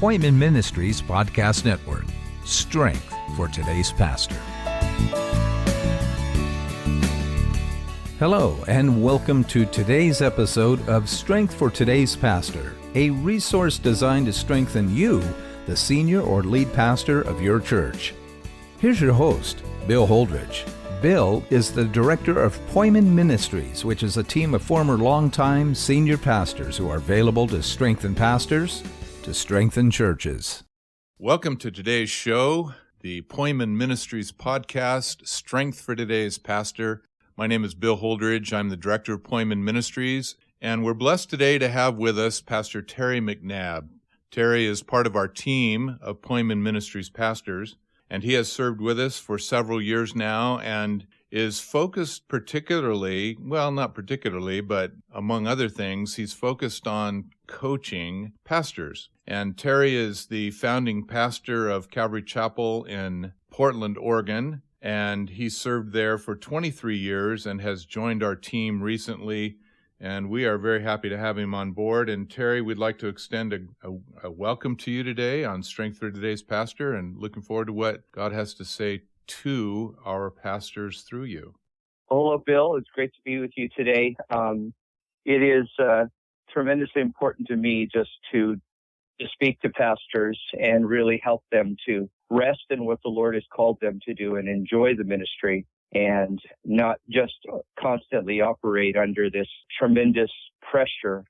Appointment Ministries Podcast Network. Strength for today's pastor. Hello, and welcome to today's episode of Strength for Today's Pastor, a resource designed to strengthen you, the senior or lead pastor of your church. Here's your host, Bill Holdridge. Bill is the director of Appointment Ministries, which is a team of former longtime senior pastors who are available to strengthen pastors, to strengthen churches. Welcome to today's show, the Appointment Ministries podcast, Strength for Today's Pastor. My name is Bill Holdridge. I'm the director of Appointment Ministries, and we're blessed today to have with us Pastor Terry McNabb. Terry is part of our team of Appointment Ministries pastors, and he has served with us for several years now and is focused particularly, well, not particularly, but among other things, he's focused on coaching pastors. And Terry is the founding pastor of Calvary Chapel in Portland, Oregon, and he served there for 23 years and has joined our team recently, and we are very happy to have him on board. And Terry, we'd like to extend a welcome to you today on Strength for Today's Pastor, and looking forward to what God has to say to our pastors through you. Hello, Bill. It's great to be with you today. It is tremendously important to me just to speak to pastors and really help them to rest in what the Lord has called them to do and enjoy the ministry and not just constantly operate under this tremendous pressure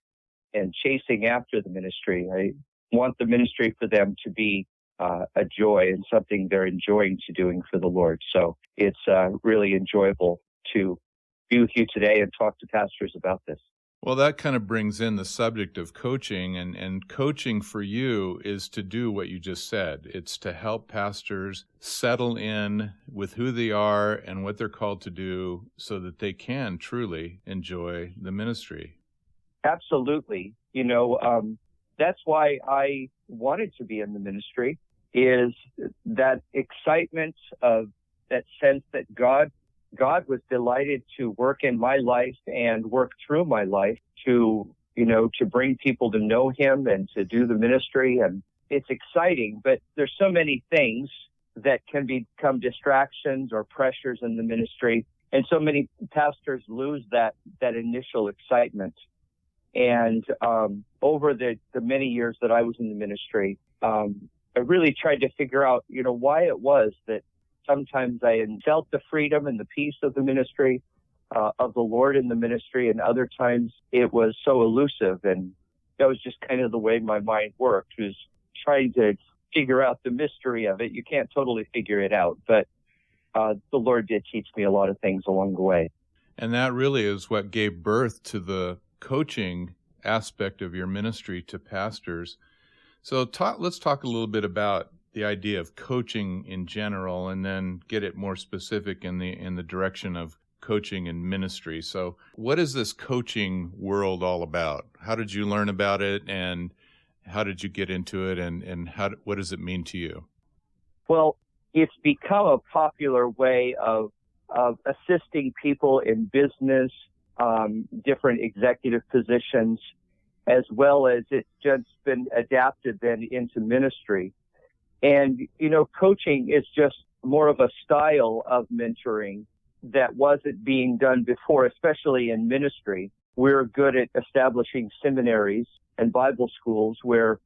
and chasing after the ministry. I want the ministry for them to be a joy and something they're enjoying to doing for the Lord. So it's really enjoyable to be with you today and talk to pastors about this. Well, that kind of brings in the subject of coaching, and coaching for you is to do what you just said. It's to help pastors settle in with who they are and what they're called to do so that they can truly enjoy the ministry. Absolutely. That's why I wanted to be in the ministry, is that excitement of that sense that God was delighted to work in my life and work through my life to bring people to know Him and to do the ministry. And it's exciting, but there's so many things that can become distractions or pressures in the ministry. And so many pastors lose that initial excitement. And over the many years that I was in the ministry, I really tried to figure out, why it was that sometimes I felt the freedom and the peace of the ministry, of the Lord in the ministry, and other times it was so elusive. And that was just kind of the way my mind worked, was trying to figure out the mystery of it. You can't totally figure it out, but the Lord did teach me a lot of things along the way. And that really is what gave birth to the coaching aspect of your ministry to pastors. So let's talk a little bit about the idea of coaching in general, and then get it more specific in the direction of coaching and ministry. So what is this coaching world all about? How did you learn about it, and how did you get into it, and what does it mean to you? Well, it's become a popular way of assisting people in business, different executive positions, as well as it's just been adapted then into ministry. And, coaching is just more of a style of mentoring that wasn't being done before, especially in ministry. We're good at establishing seminaries and Bible schools where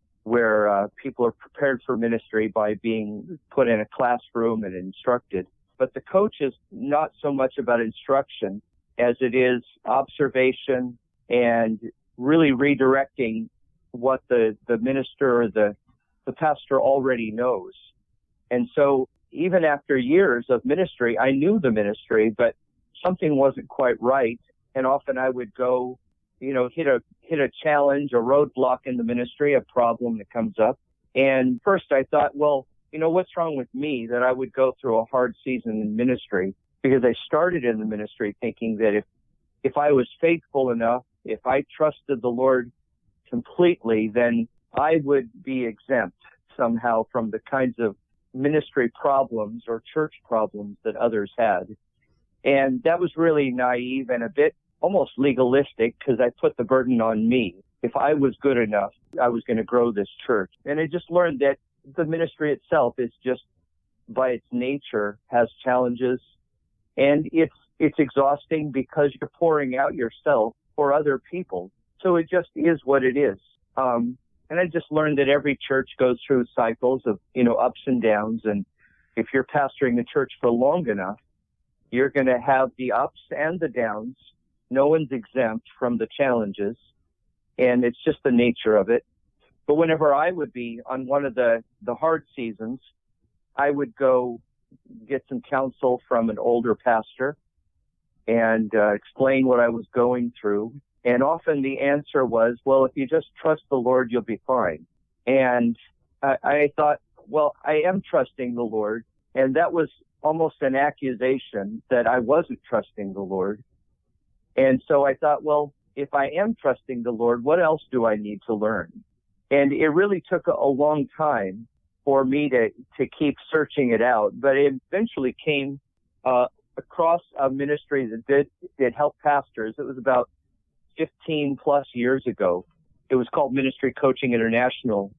people are prepared for ministry by being put in a classroom and instructed. But the coach is not so much about instruction as it is observation and really redirecting what the minister or the pastor already knows. And so even after years of ministry, I knew the ministry, but something wasn't quite right. And often I would go, hit a challenge, a roadblock in the ministry, a problem that comes up. And first I thought, well, what's wrong with me that I would go through a hard season in ministry? Because I started in the ministry thinking that if I was faithful enough, if I trusted the Lord completely, then I would be exempt somehow from the kinds of ministry problems or church problems that others had. And that was really naive and a bit almost legalistic, because I put the burden on me. if I was good enough, I was going to grow this church. And I just learned that the ministry itself is just, by its nature, has challenges. And it's exhausting because you're pouring out yourself for other people. So it just is what it is. And I just learned that every church goes through cycles of, ups and downs. And if you're pastoring a church for long enough, you're going to have the ups and the downs. No one's exempt from the challenges. And it's just the nature of it. But whenever I would be on one of the hard seasons, I would go get some counsel from an older pastor and explain what I was going through. And often the answer was, well, if you just trust the Lord, you'll be fine. And I thought, well, I am trusting the Lord. And that was almost an accusation that I wasn't trusting the Lord. And so I thought, well, if I am trusting the Lord, what else do I need to learn? And it really took a long time for me to keep searching it out. But it eventually came across a ministry that helped pastors. It was about 15 plus years ago. It was called Ministry Coaching International,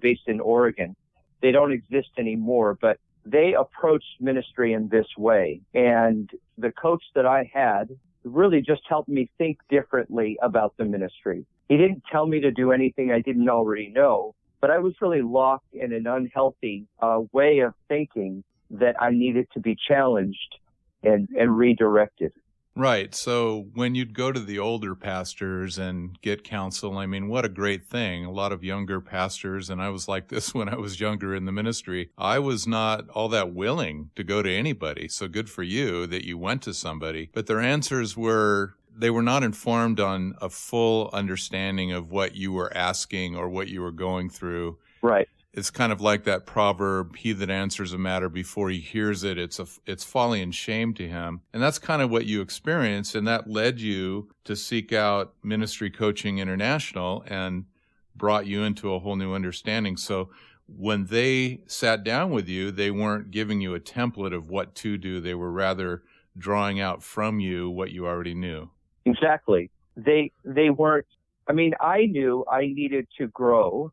based in Oregon. They don't exist anymore, but they approached ministry in this way. And the coach that I had really just helped me think differently about the ministry. He didn't tell me to do anything I didn't already know, but I was really locked in an unhealthy way of thinking that I needed to be challenged and redirected. Right. So when you'd go to the older pastors and get counsel, I mean, what a great thing. A lot of younger pastors, and I was like this when I was younger in the ministry, I was not all that willing to go to anybody. So good for you that you went to somebody. But their answers were, they were not informed on a full understanding of what you were asking or what you were going through. Right. It's kind of like that proverb, he that answers a matter before he hears it, it's folly and shame to him. And that's kind of what you experienced, and that led you to seek out Ministry Coaching International and brought you into a whole new understanding. So when they sat down with you, they weren't giving you a template of what to do. They were rather drawing out from you what you already knew. Exactly. They weren't, I knew I needed to grow.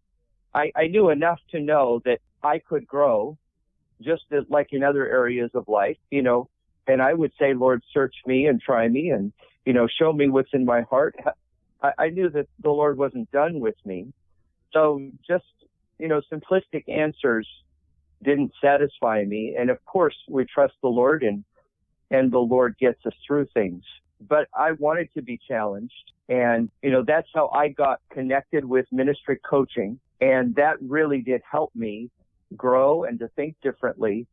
I knew enough to know that I could grow just as, like in other areas of life, and I would say, Lord, search me and try me and, show me what's in my heart. I knew that the Lord wasn't done with me. So just, simplistic answers didn't satisfy me. And of course, we trust the Lord and the Lord gets us through things. But I wanted to be challenged. And, that's how I got connected with ministry coaching. And that really did help me grow and to think differently.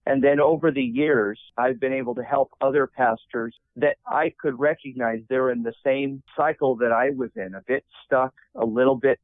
And then over the years, I've been able to help other pastors that I could recognize they're in the same cycle that I was in, a bit stuck, a little bit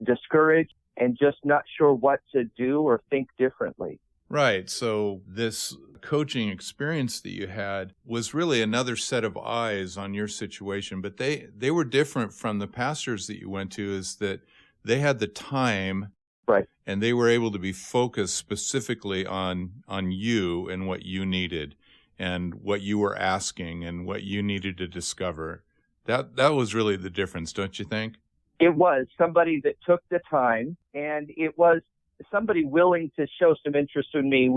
discouraged, and just not sure what to do or think differently. Right. So this coaching experience that you had was really another set of eyes on your situation, but they were different from the pastors that you went to, is that they had the time, right, and they were able to be focused specifically on you and what you needed and what you were asking and what you needed to discover. That was really the difference, don't you think? It was somebody that took the time, and it was somebody willing to show some interest in me.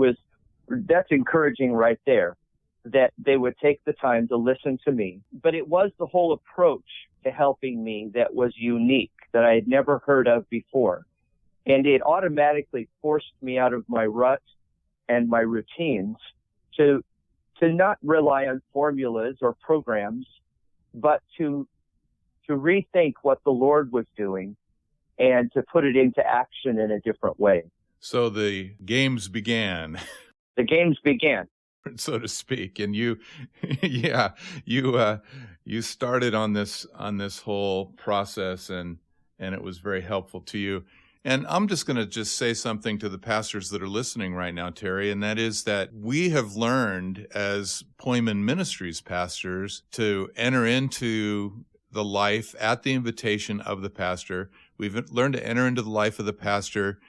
That's encouraging right there, that they would take the time to listen to me. But it was the whole approach to helping me that was unique, that I had never heard of before. And it automatically forced me out of my rut and my routines to not rely on formulas or programs, but to rethink what the Lord was doing and to put it into action in a different way. So the games began. The games began, so to speak. And you started on this whole process, and it was very helpful to you. And I'm just going to say something to the pastors that are listening right now, Terry, and that is that we have learned as Poimen Ministries pastors to enter into the life at the invitation of the pastor. We've learned to enter into the life of the pastor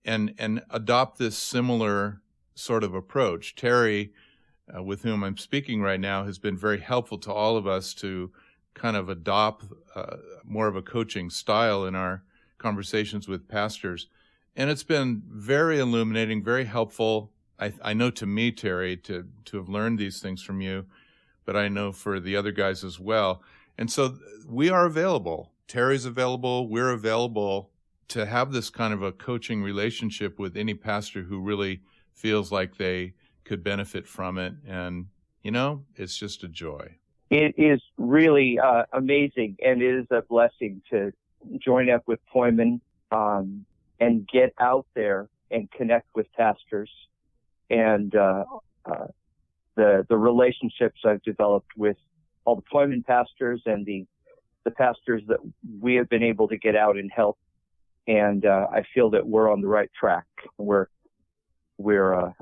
and adopt this similar sort of approach. Terry, with whom I'm speaking right now, has been very helpful to all of us to kind of adopt more of a coaching style in our conversations with pastors. And it's been very illuminating, very helpful. I know to me, Terry, to have learned these things from you, but I know for the other guys as well. And so we are available. Terry's available. We're available to have this kind of a coaching relationship with any pastor who really feels like they could benefit from it. And, it's just a joy. It is really amazing, and it is a blessing to join up with Poimen and get out there and connect with pastors. And the relationships I've developed with all the Poimen pastors and the pastors that we have been able to get out and help. And I feel that we're on the right track. We're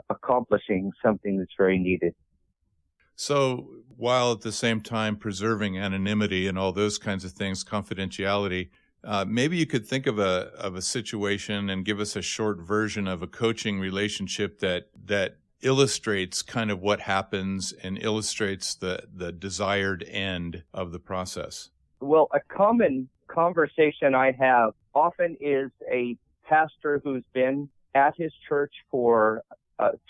accomplishing something that's very needed. So while at the same time preserving anonymity and all those kinds of things, confidentiality, maybe you could think of a situation and give us a short version of a coaching relationship that illustrates kind of what happens and illustrates the desired end of the process. Well, a common conversation I have often is a pastor who's been at his church for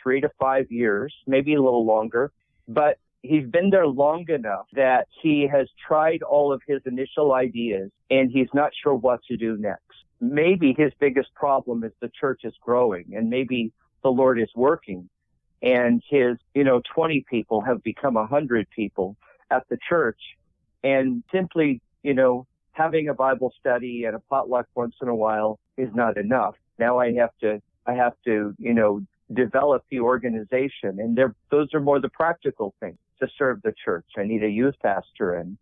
3 to 5 years, maybe a little longer, but he's been there long enough that he has tried all of his initial ideas and he's not sure what to do next. Maybe his biggest problem is the church is growing, and maybe the Lord is working, and his 20 people have become 100 people at the church, and simply having a Bible study and a potluck once in a while is not enough. Now I have to develop the organization, and those are more the practical things to serve the church. I need a youth pastor, and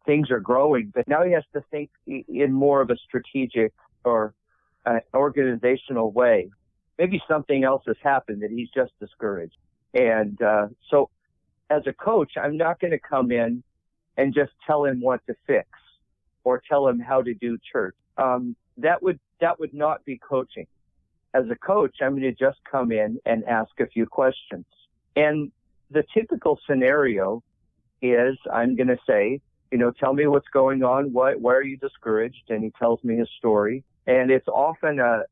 things are growing, but now he has to think in more of a strategic or organizational way. Maybe something else has happened that he's just discouraged. And so as a coach, I'm not going to come in and just tell him what to fix or tell him how to do church. That would not be coaching. As a coach, I'm going to just come in and ask a few questions. And the typical scenario is I'm going to say, tell me what's going on. Why are you discouraged? And he tells me his story. And it's often a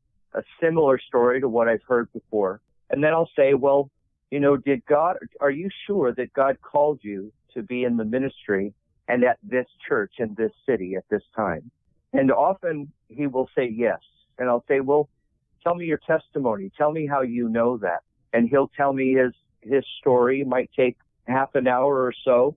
similar story to what I've heard before. And then I'll say, well, are you sure that God called you to be in the ministry and at this church in this city at this time? And often he will say yes. And I'll say, well, tell me your testimony. Tell me how you know that. And he'll tell me his story. It might take half an hour or so.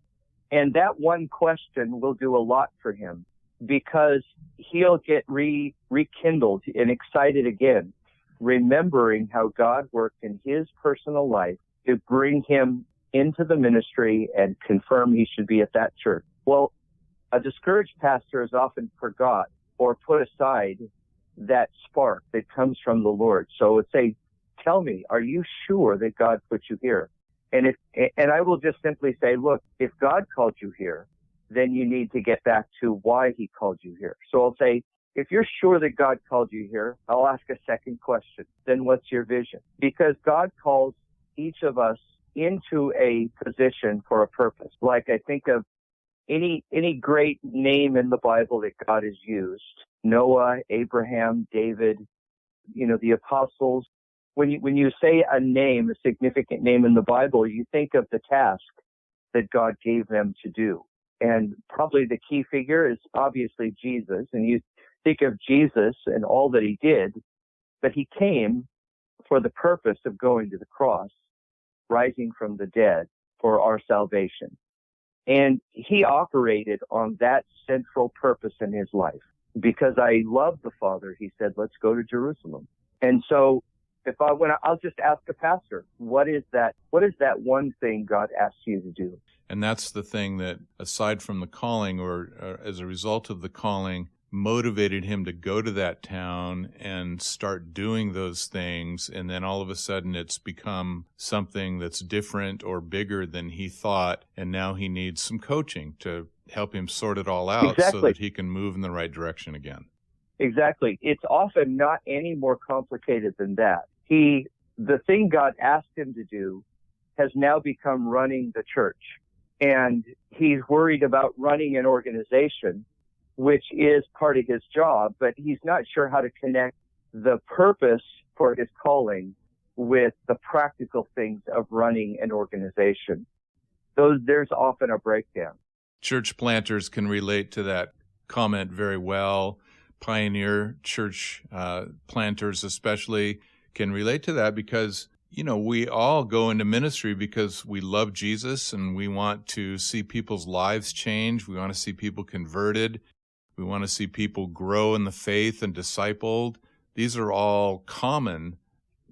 And that one question will do a lot for him, because he'll get rekindled and excited again, remembering how God worked in his personal life to bring him into the ministry and confirm he should be at that church. Well, a discouraged pastor has often forgot or put aside that spark that comes from the Lord. So it's tell me, are you sure that God put you here? And I will just simply say, look, if God called you here, then you need to get back to why he called you here. So I'll say, if you're sure that God called you here, I'll ask a second question. Then what's your vision? Because God calls each of us into a position for a purpose. Like I think of any great name in the Bible that God has used, Noah, Abraham, David, the apostles. When you say a name, a significant name in the Bible, you think of the task that God gave them to do. And probably the key figure is obviously Jesus. And you think of Jesus and all that he did, but he came for the purpose of going to the cross, rising from the dead for our salvation. And he operated on that central purpose in his life. Because I love the Father, he said, let's go to Jerusalem. And so I'll just ask a pastor, what is that one thing God asks you to do? And that's the thing that, aside from the calling or as a result of the calling, motivated him to go to that town and start doing those things. And then all of a sudden it's become something that's different or bigger than he thought. And now he needs some coaching to help him sort it all out. Exactly. So that he can move in the right direction again. Exactly. It's often not any more complicated than that. The thing God asked him to do has now become running the church. and he's worried about running an organization, which is part of his job, but he's not sure how to connect the purpose for his calling with the practical things of running an organization. There's often a breakdown. Church planters can relate to that comment very well. Pioneer church planters especially can relate to that because, we all go into ministry because we love Jesus and we want to see people's lives change. We want to see people converted. We want to see people grow in the faith and discipled. These are all common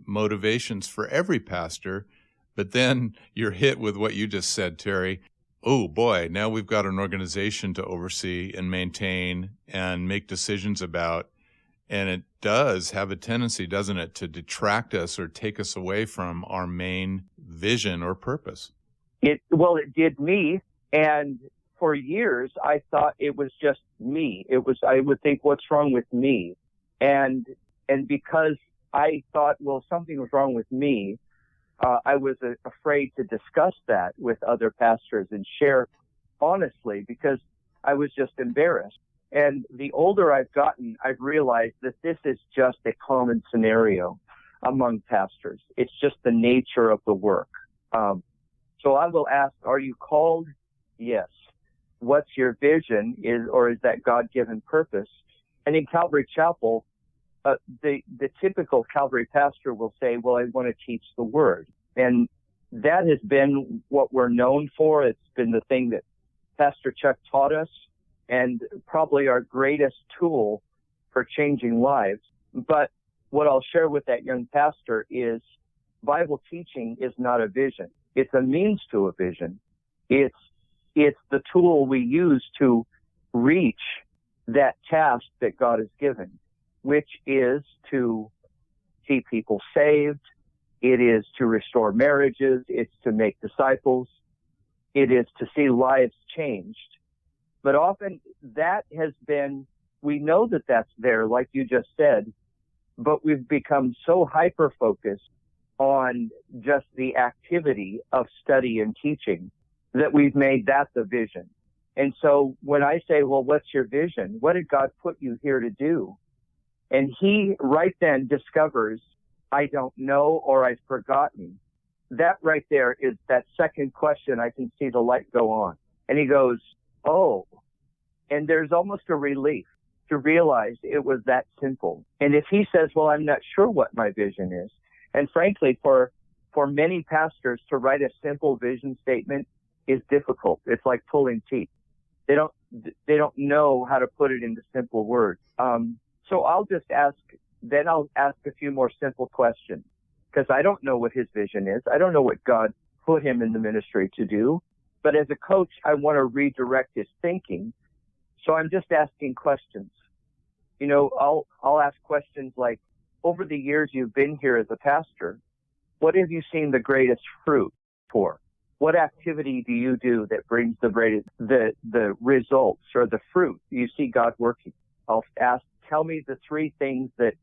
motivations for every pastor. But then you're hit with what you just said, Terry. Oh boy, now we've got an organization to oversee and maintain and make decisions about. And it does have a tendency, doesn't it, to detract us or take us away from our main vision or purpose. It did me. And for years, I thought it was just me. I would think, what's wrong with me? And because I thought, well, something was wrong with me, I was afraid to discuss that with other pastors and share honestly because I was just embarrassed. And the older I've gotten, I've realized that this is just a common scenario among pastors. It's just the nature of the work. So I will ask, are you called? Yes. What's your vision? Is that God-given purpose? And in Calvary Chapel, the typical Calvary pastor will say, well, I want to teach the Word. And that has been what we're known for. It's been the thing that Pastor Chuck taught us and probably our greatest tool for changing lives. But what I'll share with that young pastor is Bible teaching is not a vision. It's a means to a vision. It's the tool we use to reach that task that God has given, which is to see people saved. It is to restore marriages. It's to make disciples. It is to see lives changed. But often that has been, we know that that's there, like you just said, but we've become so hyper-focused on just the activity of study and teaching that we've made that the vision. And so when I say, well, what's your vision? What did God put you here to do? And he right then discovers, I don't know, or I've forgotten. That right there is that second question. I can see the light go on. And he goes, oh, and there's almost a relief to realize it was that simple. And if he says, well, I'm not sure what my vision is. And frankly, for many pastors to write a simple vision statement is difficult. It's like pulling teeth. They don't know how to put it into simple words. So I'll ask a few more simple questions because I don't know what his vision is. I don't know what God put him in the ministry to do. But as a coach, I want to redirect his thinking. So I'm just asking questions. I'll ask questions like, over the years you've been here as a pastor, what have you seen the greatest fruit for? What activity do you do that brings the greatest, the results or the fruit you see God working? I'll ask, tell me the three things that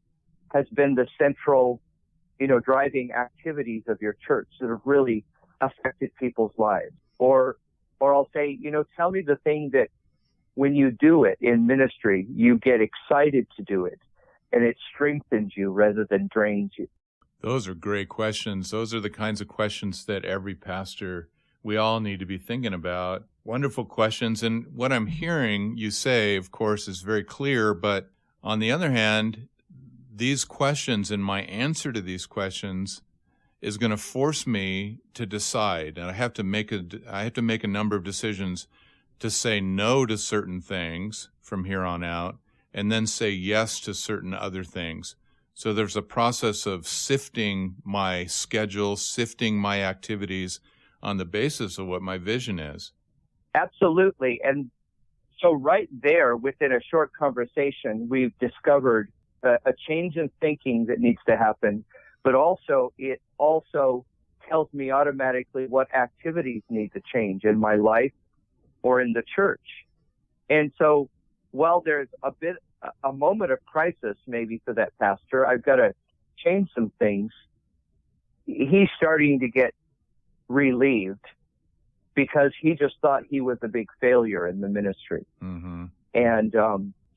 has been the central, driving activities of your church that have really affected people's lives. Or I'll say, tell me the thing that when you do it in ministry, you get excited to do it and it strengthens you rather than drains you. Those are great questions. Those are the kinds of questions that every pastor, we all need to be thinking about. Wonderful questions. And what I'm hearing you say, of course, is very clear. But on the other hand, these questions and my answer to these questions is going to force me to decide. And I have to make a number of decisions to say no to certain things from here on out and then say yes to certain other things. So there's a process of sifting my schedule, sifting my activities on the basis of what my vision is. Absolutely. And so right there, within a short conversation, we've discovered a change in thinking that needs to happen, but also it also tells me automatically what activities need to change in my life or in the church. And so while there's a moment of crisis maybe for that pastor, I've got to change some things, he's starting to get relieved because he just thought he was a big failure in the ministry. Mm-hmm. And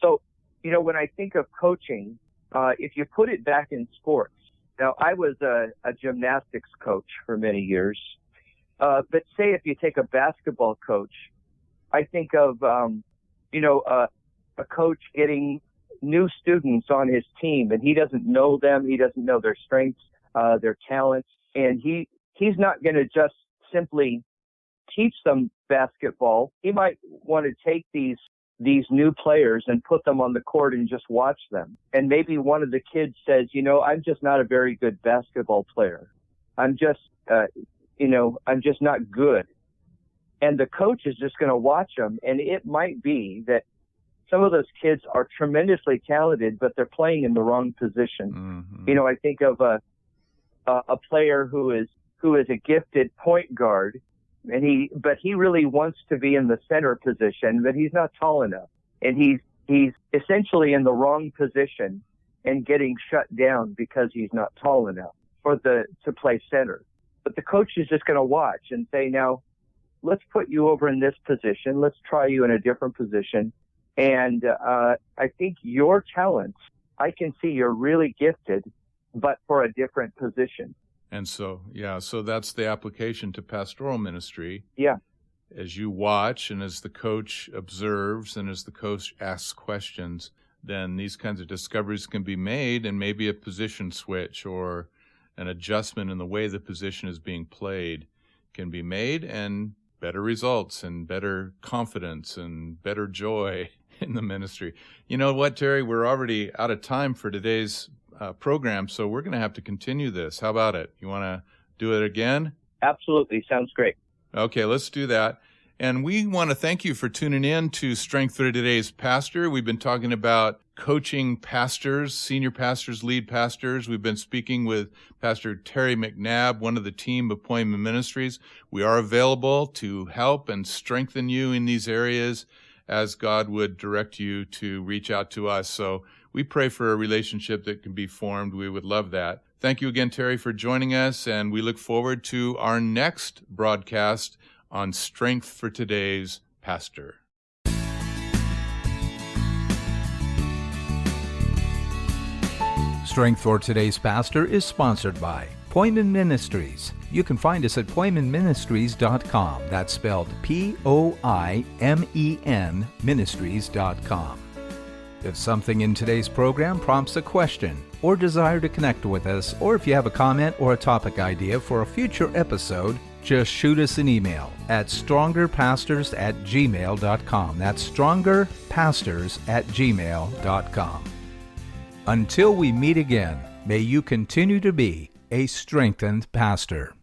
so, when I think of coaching, if you put it back in sports, now I was a gymnastics coach for many years, but say if you take a basketball coach, I think of, a coach getting new students on his team, and he doesn't know them, he doesn't know their strengths, their talents, and he's not going to just simply teach them basketball. He might want to take these new players and put them on the court and just watch them. And maybe one of the kids says, I'm just not a very good basketball player. I'm just not good. And the coach is just going to watch them. And it might be that some of those kids are tremendously talented, but they're playing in the wrong position. Mm-hmm. I think of a player who is a gifted point guard, but he really wants to be in the center position, but he's not tall enough. And he's essentially in the wrong position and getting shut down because he's not tall enough to play center. But the coach is just going to watch and say, now, let's put you over in this position. Let's try you in a different position. And I think your talents, I can see you're really gifted, but for a different position. And so that's the application to pastoral ministry. Yeah. As you watch and as the coach observes and as the coach asks questions, then these kinds of discoveries can be made, and maybe a position switch or an adjustment in the way the position is being played can be made, and better results and better confidence and better joy in the ministry. You know what, Terry? We're already out of time for today's program, so we're going to have to continue this. How about it? You want to do it again? Absolutely. Sounds great. Okay, let's do that. And we want to thank you for tuning in to Strength for Today's Pastor. We've been talking about coaching pastors, senior pastors, lead pastors. We've been speaking with Pastor Terry McNabb, one of the team of Poimen Ministries. We are available to help and strengthen you in these areas as God would direct you to reach out to us. So we pray for a relationship that can be formed. We would love that. Thank you again, Terry, for joining us, and we look forward to our next broadcast on Strength for Today's Pastor. Strength for Today's Pastor is sponsored by Poimen Ministries. You can find us at poimenministries.com. That's spelled Poimen ministries.com. If something in today's program prompts a question or desire to connect with us, or if you have a comment or a topic idea for a future episode, just shoot us an email at strongerpastors@gmail.com. That's strongerpastors@gmail.com. Until we meet again, may you continue to be a strengthened pastor.